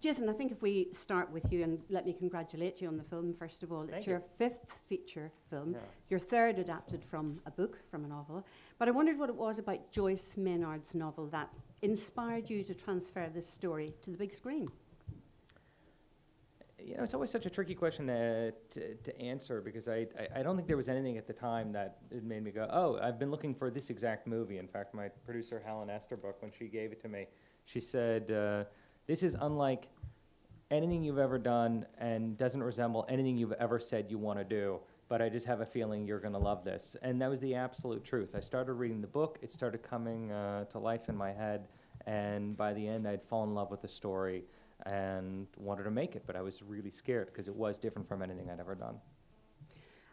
Jason, I think if we start with you, and let me congratulate you on the film, first of all. It's your 5th feature film, your 3rd adapted from a book, from a novel. But I wondered what it was about Joyce Maynard's novel that inspired you to transfer this story to the big screen. You know, it's always such a tricky question to answer, because I don't think there was anything at the time that it made me go, oh, I've been looking for this exact movie. In fact, my producer, Helen Esterbrook, when she gave it to me, she said, this is unlike anything you've ever done and doesn't resemble anything you've ever said you want to do, but I just have a feeling you're going to love this. And that was the absolute truth. I started reading the book, it started coming to life in my head, and by the end I'd fallen in love with the story and wanted to make it, but I was really scared because it was different from anything I'd ever done.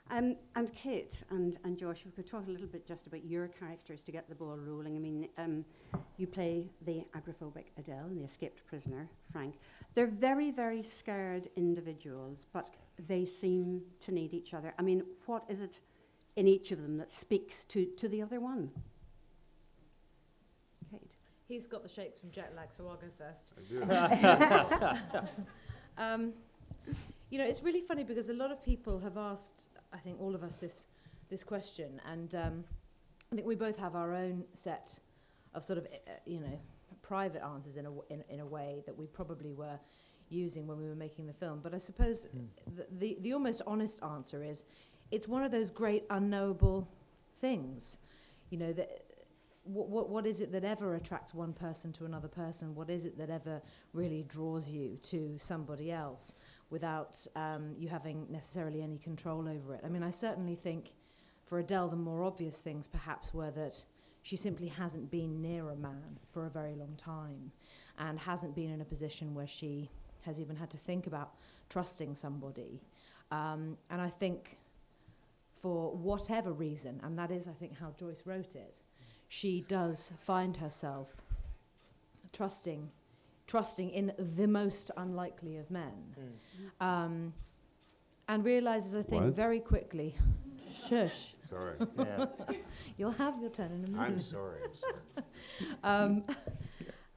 And Kate and Josh, we could talk a little bit just about your characters to get the ball rolling. I mean, you play the agoraphobic Adele and the escaped prisoner, Frank. They're very, very scared individuals, but they seem to need each other. I mean, what is it in each of them that speaks to the other one? Kate? He's got the shakes from jet lag, so I'll go first. I do. You know, it's really funny because a lot of people have asked, I think, all of us this question, and I think we both have our own set of sort of, private answers in a way that we probably were using when we were making the film. But I suppose the almost honest answer is, it's one of those great unknowable things, you know, that what is it that ever attracts one person to another person? What is it that ever really draws you to somebody else without you having necessarily any control over it? I mean, I certainly think for Adele, the more obvious things perhaps were that she simply hasn't been near a man for a very long time and hasn't been in a position where she has even had to think about trusting somebody. And I think for whatever reason, and that is, I think, how Joyce wrote it, she does find herself trusting in the most unlikely of men, and realizes, I think, very quickly. Shush. Sorry. Yeah. You'll have your turn in a minute. I'm sorry.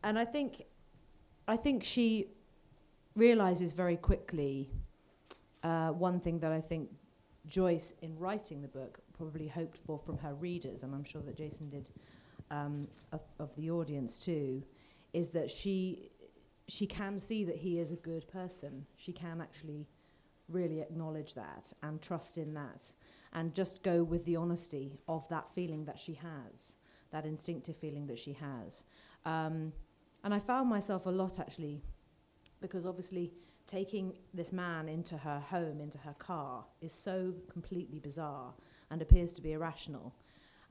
And I think she realizes very quickly one thing that I think Joyce, in writing the book, probably hoped for from her readers, and I'm sure that Jason did of the audience too, is that she can see that he is a good person. She can actually really acknowledge that and trust in that, and just go with the honesty of that feeling that she has, that instinctive feeling that she has. And I found myself a lot, actually, because obviously taking this man into her home, into her car, is so completely bizarre and appears to be irrational.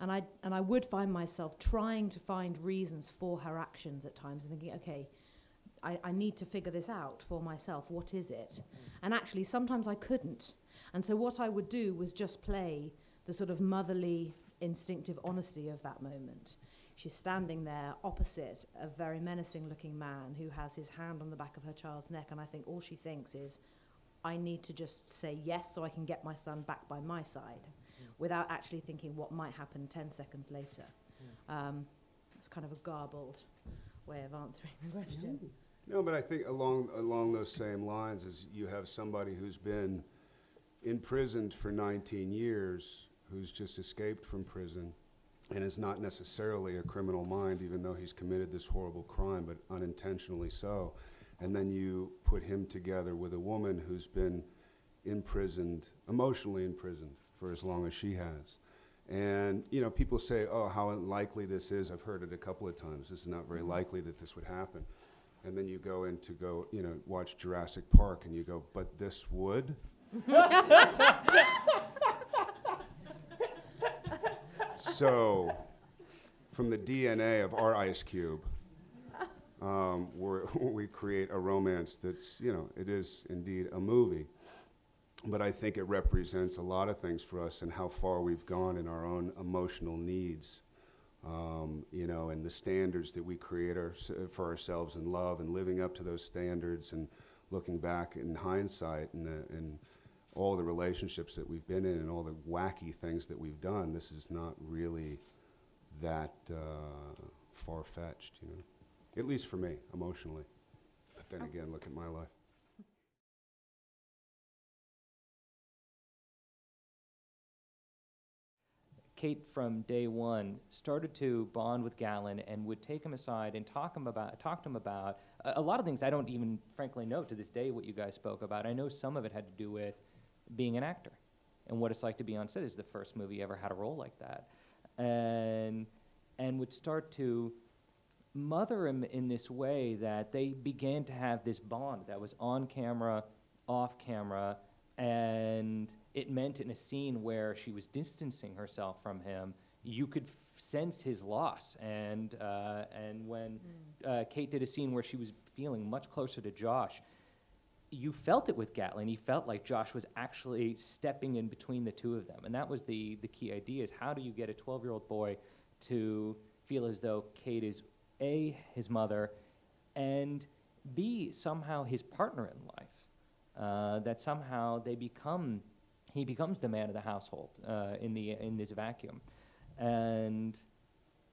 And I would find myself trying to find reasons for her actions at times and thinking, okay, I need to figure this out for myself. What is it? And actually, sometimes I couldn't. And so what I would do was just play the sort of motherly, instinctive honesty of that moment. She's standing there opposite a very menacing-looking man who has his hand on the back of her child's neck, and I think all she thinks is, I need to just say yes so I can get my son back by my side, without actually thinking what might happen 10 seconds later. It's kind of a garbled way of answering the question. No, but I think along those same lines, is you have somebody who's been imprisoned for 19 years, who's just escaped from prison, and is not necessarily a criminal mind, even though he's committed this horrible crime, but unintentionally so. And then you put him together with a woman who's been imprisoned, emotionally imprisoned, for as long as she has. And, you know, people say, oh, how unlikely this is. I've heard it a couple of times. This is not very likely that this would happen. And then you go in to watch Jurassic Park, and you go, but this would? So, from the DNA of our ice cube, we create a romance that's, it is indeed a movie. But I think it represents a lot of things for us and how far we've gone in our own emotional needs, and the standards that we create for ourselves in love, and living up to those standards, and looking back in hindsight and all the relationships that we've been in and all the wacky things that we've done. This is not really that far-fetched, at least for me, emotionally. Then again, look at my life. Kate, from day one, started to bond with Gattlin and would take him aside and talk to him about a lot of things I don't even frankly know to this day what you guys spoke about. I know some of it had to do with being an actor and what it's like to be on set. This is the first movie he ever had a role like that. And would start to mother him in this way that they began to have this bond that was on camera, off camera, and it meant in a scene where she was distancing herself from him, you could sense his loss. And when Kate did a scene where she was feeling much closer to Josh, you felt it with Gattlin. He felt like Josh was actually stepping in between the two of them. And that was the key idea, is how do you get a 12-year-old boy to feel as though Kate is A, his mother, and B, somehow his partner in life. That somehow he becomes the man of the household in this vacuum, and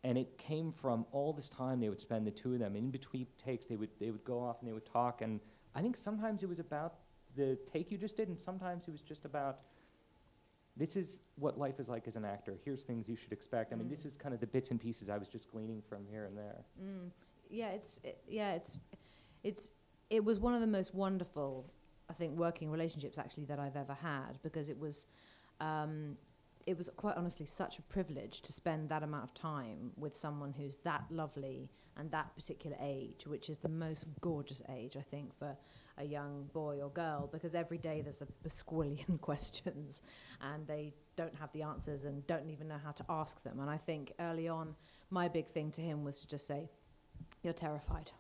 it came from all this time they would spend, the two of them. In between takes, they would go off and they would talk, and I think sometimes it was about the take you just did, and sometimes it was just about, this is what life is like as an actor. Here's things you should expect. I mean, this is kind of the bits and pieces I was just gleaning from here and there. It was one of the most wonderful, I think, working relationships actually that I've ever had, because it was quite honestly such a privilege to spend that amount of time with someone who's that lovely and that particular age, which is the most gorgeous age, I think, for a young boy or girl, because every day there's a squillion questions and they don't have the answers and don't even know how to ask them. And I think early on, my big thing to him was to just say, "You're terrified.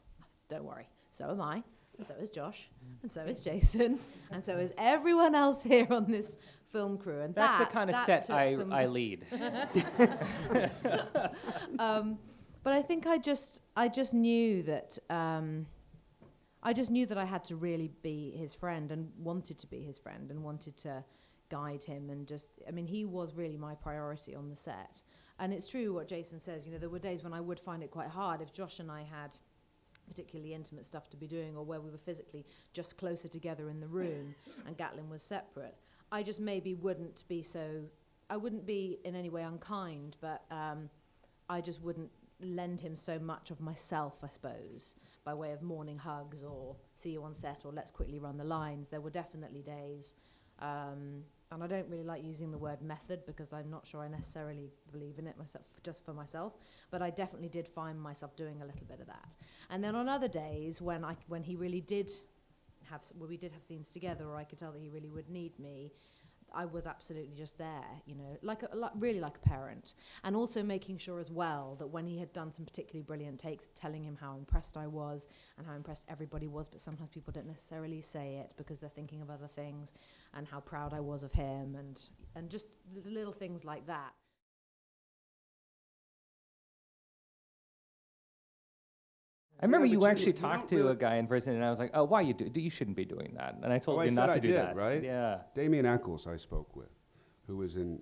Don't worry. So am I. And so is Josh, and so is Jason, and so is everyone else here on this film crew." And that's the kind of set I lead. But I think I just knew that I had to really be his friend, and wanted to be his friend, and wanted to guide him, and he was really my priority on the set. And it's true what Jason says. You know, there were days when I would find it quite hard if Josh and I had particularly intimate stuff to be doing, or where we were physically just closer together in the room and Gattlin was separate. I just maybe wouldn't be in any way unkind, but I just wouldn't lend him so much of myself, I suppose, by way of morning hugs or see you on set or let's quickly run the lines. There were definitely days, and I don't really like using the word method because I'm not sure I necessarily believe in it myself, just for myself, but I definitely did find myself doing a little bit of that. And then on other days when he really did we did have scenes together, or I could tell that he really would need me, I was absolutely just there, you know, really like a parent. And also making sure as well that when he had done some particularly brilliant takes, telling him how impressed I was and how impressed everybody was, but sometimes people don't necessarily say it because they're thinking of other things, and how proud I was of him, and just the little things like that. I remember you actually talked to a guy in prison, and I was like, "Oh, why you shouldn't be doing that?" And I told you not to do that. Right? Yeah. Damien Eccles, I spoke with, who was in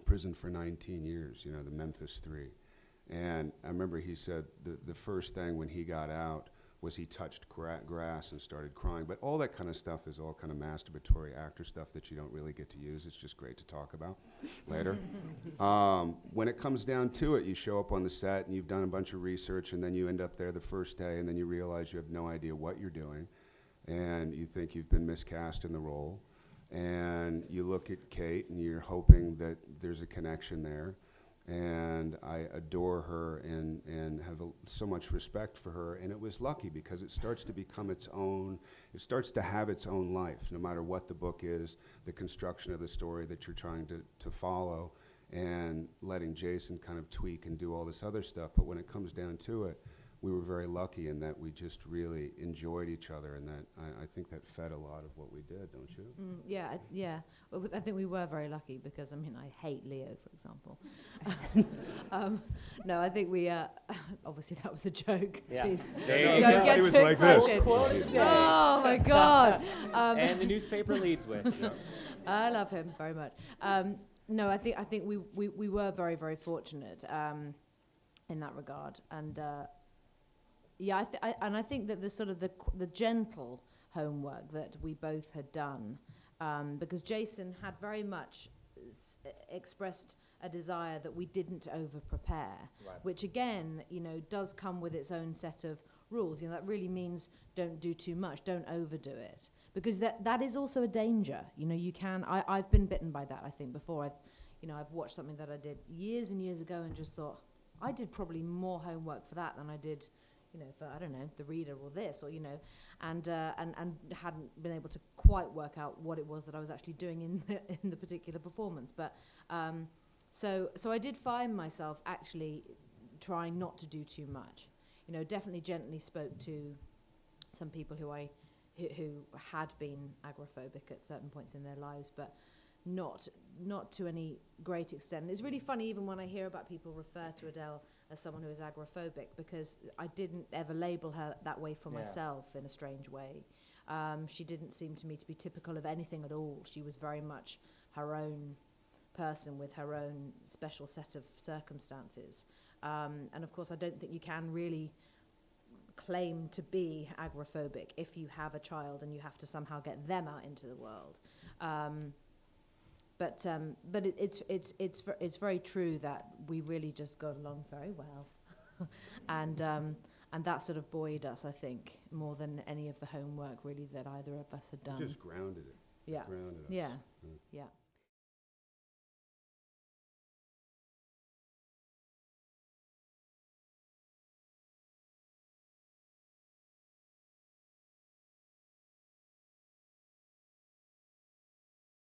prison for 19 years. You know, the Memphis 3, and I remember he said the first thing when he got out was he touched grass and started crying. But all that kind of stuff is all kind of masturbatory actor stuff that you don't really get to use. It's just great to talk about later. When it comes down to it, you show up on the set and you've done a bunch of research, and then you end up there the first day, and then you realize you have no idea what you're doing, and you think you've been miscast in the role, and you look at Kate and you're hoping that there's a connection there. And I adore her and have so much respect for her. And it was lucky because it starts to become its own, it starts to have its own life, no matter what the book is, the construction of the story that you're trying to follow, and letting Jason kind of tweak and do all this other stuff. But when it comes down to it, we were very lucky in that we just really enjoyed each other, and that I think that fed a lot of what we did, don't you? Yeah. Well, I think we were very lucky because, I hate Leo, for example. No, I think we, obviously that was a joke. Yeah. Please He don't get was too like this. excited. Oh my God. And the newspaper leads with. I love him very much. No, I think we were very, very fortunate in that regard. And Yeah, and I think that the sort of the gentle homework that we both had done, because Jason had very much expressed a desire that we didn't over-prepare, Right. which again, you know, does come with its own set of rules. You know, that really means don't do too much, don't overdo it, because that is also a danger. You know, you can. I've been bitten by that. I think before I've watched something that I did years and years ago and just thought I did probably more homework for that than I did, you know, for, I don't know, the reader or this, or, you know, and hadn't been able to quite work out what it was that I was actually doing in the particular performance. But so I did find myself actually trying not to do too much. You know, definitely gently spoke to some people who had been agoraphobic at certain points in their lives, but not to any great extent. It's really funny even when I hear about people refer to Adele as someone who is agoraphobic, because I didn't ever label her that way for myself in a strange way. She didn't seem to me to be typical of anything at all. She was very much her own person with her own special set of circumstances. And of course, I don't think you can really claim to be agoraphobic if you have a child and you have to somehow get them out into the world. But it's very true that we really just got along very well, and that sort of buoyed us, I think, more than any of the homework really that either of us had done. Just grounded it. Yeah. Grounded us. Yeah. Yeah.